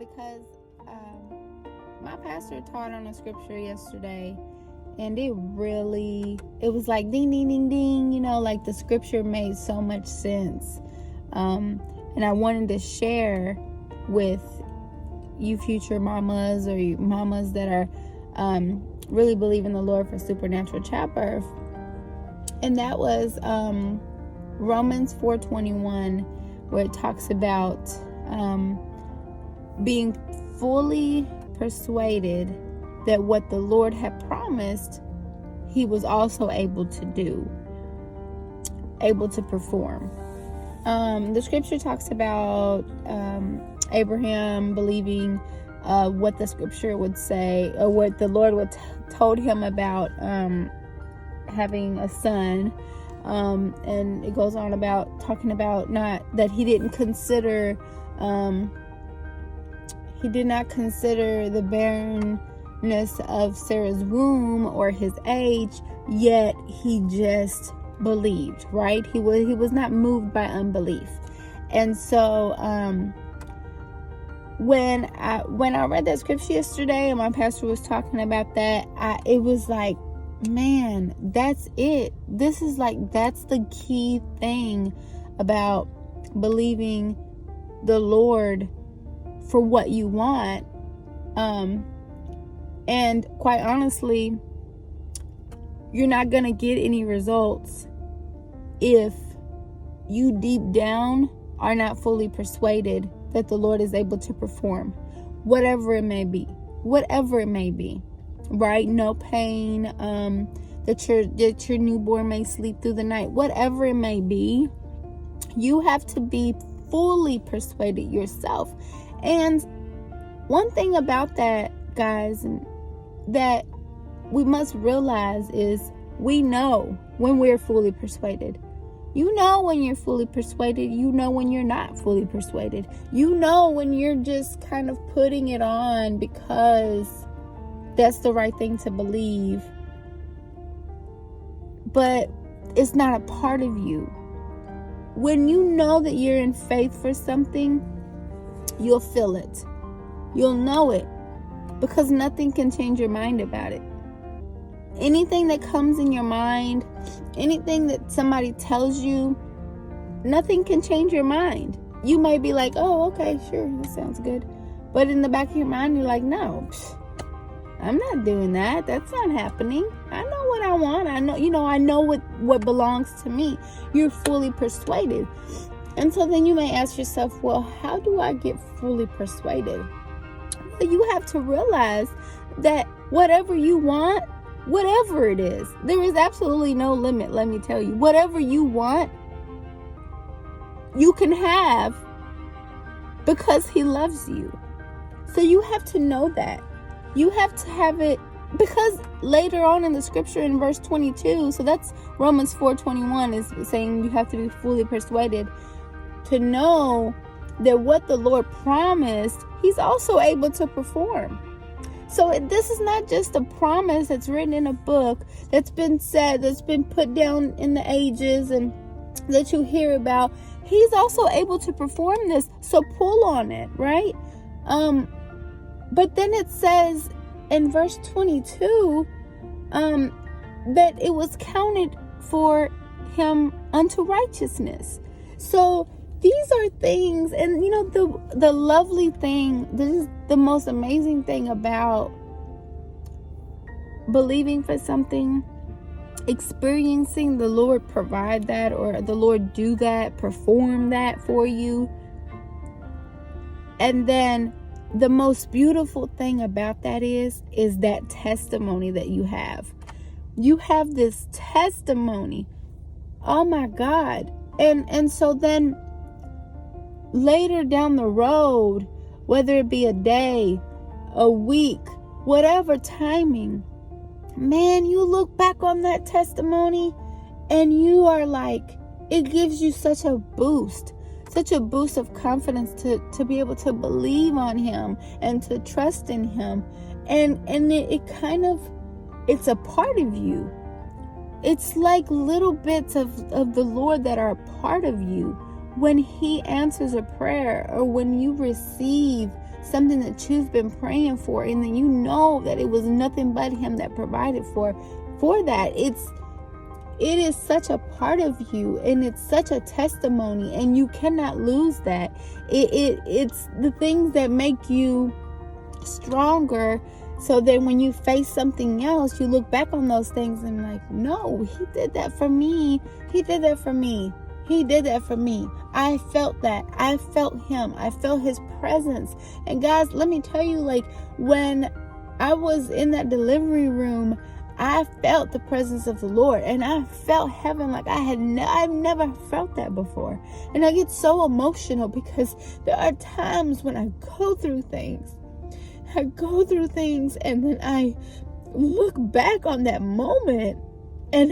because my pastor taught on a scripture yesterday, and it was like ding, ding, ding, ding, like the scripture made so much sense. And I wanted to share with you future mamas or you mamas that are really believe in the Lord for supernatural childbirth. And that was Romans 4:21, where it talks about being fully persuaded that what the Lord had promised, he was also able to do, able to perform. The scripture talks about Abraham believing what the scripture would say, or what the Lord told him about having a son. And it goes on about talking about not that he did not consider the barrenness of Sarah's womb or his age, yet he just believed, right? He was not moved by unbelief. And so when I read that scripture yesterday and my pastor was talking about that, it was like, man, that's it. That's the key thing about believing the Lord for what you want. And quite honestly, you're not going to get any results if you deep down are not fully persuaded that the Lord is able to perform whatever it may be, right? No pain, that your newborn may sleep through the night, whatever it may be. You have to be fully persuaded yourself. And one thing about that, guys, that we must realize is we know when we're fully persuaded. You know when you're fully persuaded. You know when you're not fully persuaded. You know when you're just kind of putting it on because that's the right thing to believe, but it's not a part of you. When you know that you're in faith for something, you'll feel it. You'll know it, because nothing can change your mind about it. Anything that comes in your mind, anything that somebody tells you, nothing can change your mind. You may be like, oh, okay, sure, that sounds good. But in the back of your mind, you're like, no, I'm not doing that. That's not happening. I know what I want. I know what belongs to me. You're fully persuaded. And so then you may ask yourself, well, how do I get fully persuaded? Well, you have to realize that whatever you want, whatever it is, there is absolutely no limit, let me tell you. Whatever you want, you can have, because he loves you. So you have to know that. You have to have it, because later on in the scripture in verse 22, so that's Romans 4:21 is saying you have to be fully persuaded to know that what the Lord promised, he's also able to perform. So this is not just a promise that's written in a book, that's been said, that's been put down in the ages and that you hear about. He's also able to perform this. So pull on it, right? But then it says in verse 22 that it was counted for him unto righteousness. So these are things, and the lovely thing, this is the most amazing thing about believing for something, experiencing the Lord provide that, or the Lord do that, perform that for you. And then the most beautiful thing about that is that testimony that you have. You have this testimony. Oh my God. And so then later down the road, whether it be a day, a week, whatever timing, man, you look back on that testimony and you are like, it gives you such a boost of confidence to be able to believe on him and to trust in him. And it's a part of you. It's like little bits of the Lord that are a part of you. When he answers a prayer, or when you receive something that you've been praying for, and then you know that it was nothing but him that provided for that. It is such a part of you, and it's such a testimony, and you cannot lose that. It's the things that make you stronger, so that when you face something else, you look back on those things and like, no, he did that for me. He did that for me. He did that for me. I felt that. I felt him. I felt his presence. And guys, let me tell you, like, when I was in that delivery room, I felt the presence of the Lord, and I felt heaven like I've never felt that before. And I get so emotional because there are times when I go through things, and then I look back on that moment, and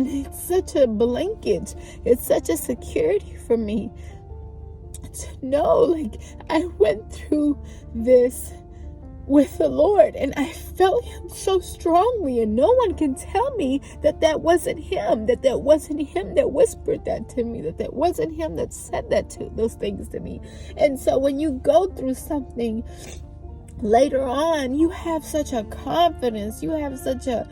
it's such a blanket. It's such a security for me to know, like, I went through this with the Lord, and I felt him so strongly, and no one can tell me that wasn't him, that wasn't him that whispered that to me, that wasn't him that said those things to me. And so when you go through something later on, you have such a confidence, you have such a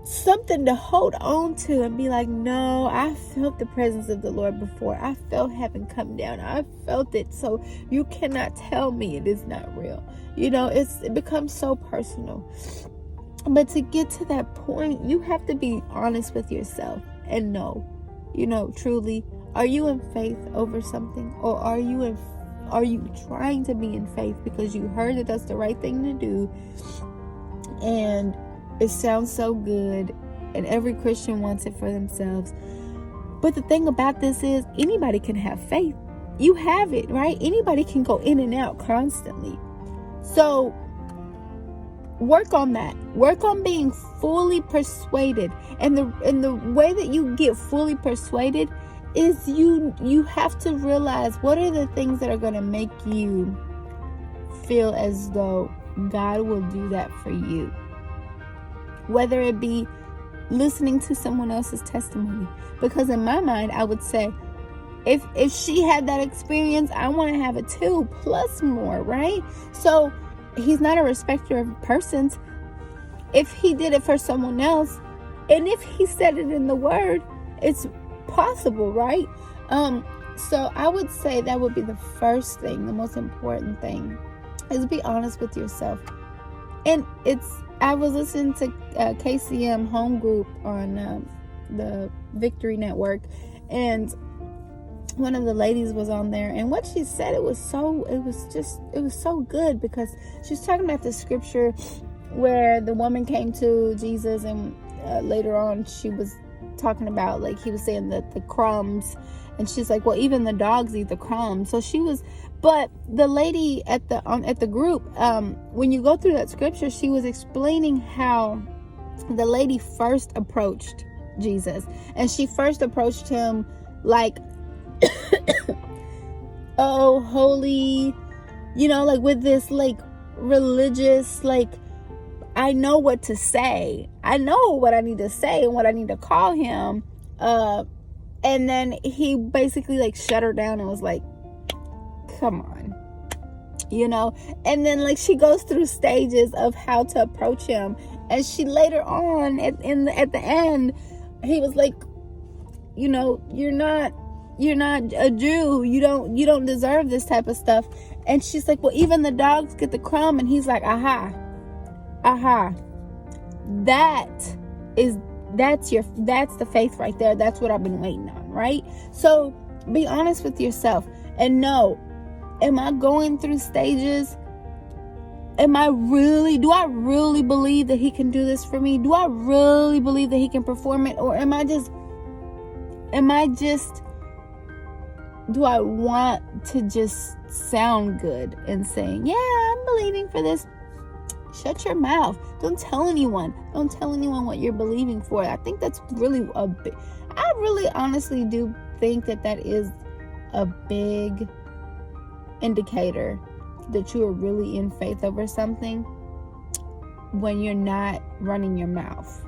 something to hold on to and be like, no, I felt the presence of the Lord before. I felt heaven come down. I felt it. So you cannot tell me it is not real. You know, it becomes so personal. But to get to that point, you have to be honest with yourself and know, you know, truly, are you in faith over something, or are you trying to be in faith because you heard that that's the right thing to do, and it sounds so good, and every Christian wants it for themselves. But the thing about this is, anybody can have faith. You have it, right? Anybody can go in and out constantly. So work on that. Work on being fully persuaded. And the way that you get fully persuaded is you have to realize what are the things that are going to make you feel as though God will do that for you. Whether it be listening to someone else's testimony. Because in my mind, I would say, if she had that experience, I want to have it too, plus more, right? So he's not a respecter of persons. If he did it for someone else, and if he said it in the word, it's possible, right? So I would say that would be the first thing, the most important thing, is be honest with yourself. And I was listening to KCM Home Group on the Victory Network, and one of the ladies was on there, and what she said, it was so good, because she was talking about the scripture where the woman came to Jesus, and later on she was talking about, like, he was saying that the crumbs, and she's like, well, even the dogs eat the crumbs. So but the lady at the group, when you go through that scripture, she was explaining how the lady first approached Jesus, and she first approached him like, oh, holy, you know, like with this like religious, like, I know what to say. I know what I need to say and what I need to call him. And then he basically like shut her down and was like, come on, you know. And then like she goes through stages of how to approach him, and she later on at the end, he was like, you know, you're not a Jew, you don't deserve this type of stuff. And she's like, well, even the dogs get the crumb. And he's like, aha, that's the faith right there. That's what I've been waiting on, right? So be honest with yourself and know, am I going through stages? Do I really believe that he can do this for me? Do I really believe that he can perform it? Or do I want to just sound good and saying, yeah, I'm believing for this? Shut your mouth. Don't tell anyone what you're believing for. I think that's really I really honestly do think that is a big indicator that you are really in faith over something, when you're not running your mouth.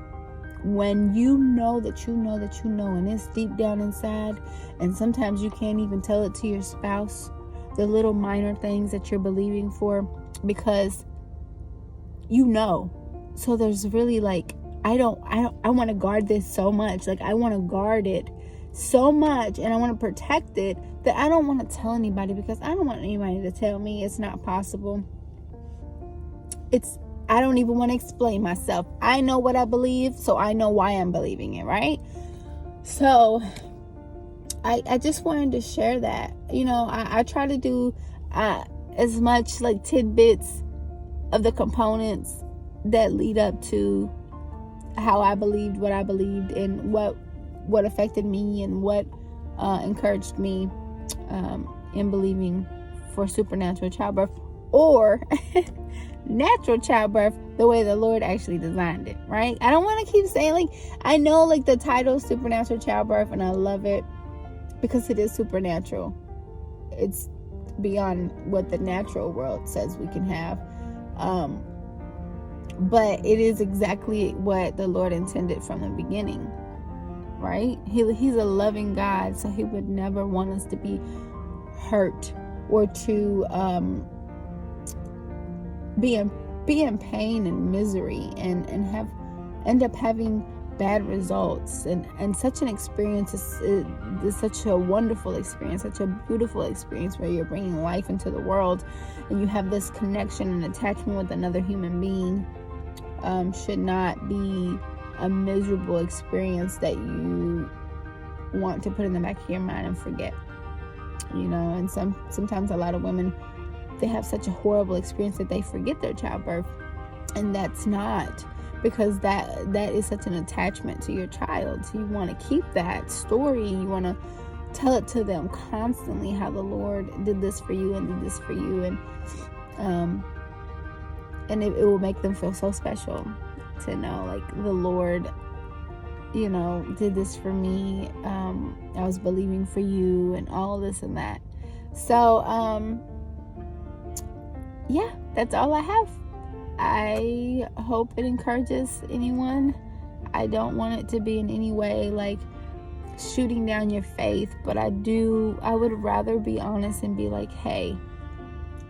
When you know that you know that you know, and it's deep down inside, and sometimes you can't even tell it to your spouse, the little minor things that you're believing for, because you know. So there's really like, I want to guard this so much. Like, I want to guard it so much, and I want to protect it, that I don't want to tell anybody, because I don't want anybody to tell me it's not possible. I don't even want to explain myself. I know what I believe, so I know why I'm believing it, right? So I just wanted to share that. I try to do as much like tidbits of the components that lead up to how I believed what I believed, and what affected me, and what encouraged me in believing for supernatural childbirth, or natural childbirth, the way the Lord actually designed it, right? I don't want to keep saying, like, I know like the title supernatural childbirth, and I love it because it is supernatural. It's beyond what the natural world says we can have. But it is exactly what the Lord intended from the beginning, right? He's a loving God, so he would never want us to be hurt, or to be in pain and misery, and end up having bad results. And such an experience is such a wonderful experience, such a beautiful experience, where you're bringing life into the world, and you have this connection and attachment with another human being. Should not be a miserable experience that you want to put in the back of your mind and forget. And sometimes a lot of women, they have such a horrible experience that they forget their childbirth, and that's not, because that is such an attachment to your child. So you want to keep that story. You want to tell it to them constantly, how the Lord did this for you and did this for you, and it will make them feel so special to know, like, the Lord, did this for me. I was believing for you, and all this and that. So, yeah, that's all I have. I hope it encourages anyone. I don't want it to be in any way like shooting down your faith, but I would rather be honest and be like, hey,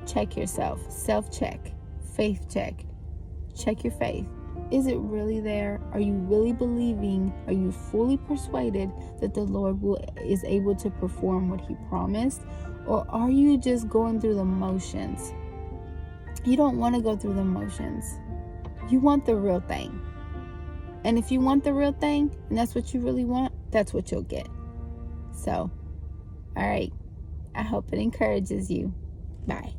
check yourself, self-check, faith check your faith. Is it really there? Are you really believing? Are you fully persuaded that the Lord is able to perform what he promised? Or are you just going through the motions? You don't want to go through the motions. You want the real thing. And if you want the real thing, and that's what you really want, that's what you'll get. So, all right. I hope it encourages you. Bye.